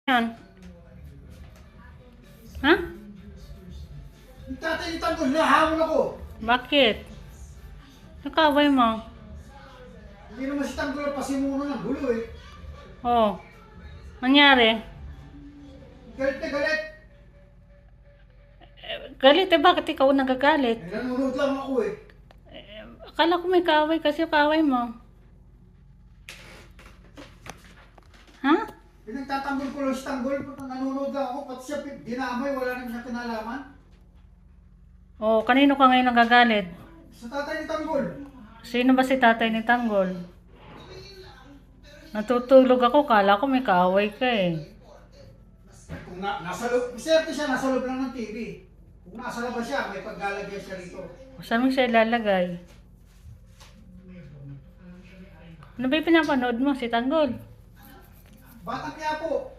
Yan. Ha? Tatay ni Tanggol, nahamon ako. Bakit? Nakaway mo. Hindi naman si Tanggol pasimuno ng gulo eh. Oh. Nangyari? Galit na galit. Galit eh, bakit ikaw nagagalit? Eh, nanonood lang ako eh. Akala ko may kaway kasi kaway mo. Ha? Pinagtatanggol ko lang si Tanggol, nanonood lang ako, pati siya dinamay, wala naman siya kinalaman. Oh, kanino ka ngayon nagagalit? Sa tatay ni Tanggol. Sino ba si tatay ni Tanggol? Natutulog ako, kala ko may kaaway ka eh. Kung nasa loob, siyempre siya nasa loob lang ng TV. Kung nasa labas siya, may paglalagyan siya rito. Saan mo siya ilalagay? Ano ba yung pinapanood mo, si Tanggol? Batang Quiapo.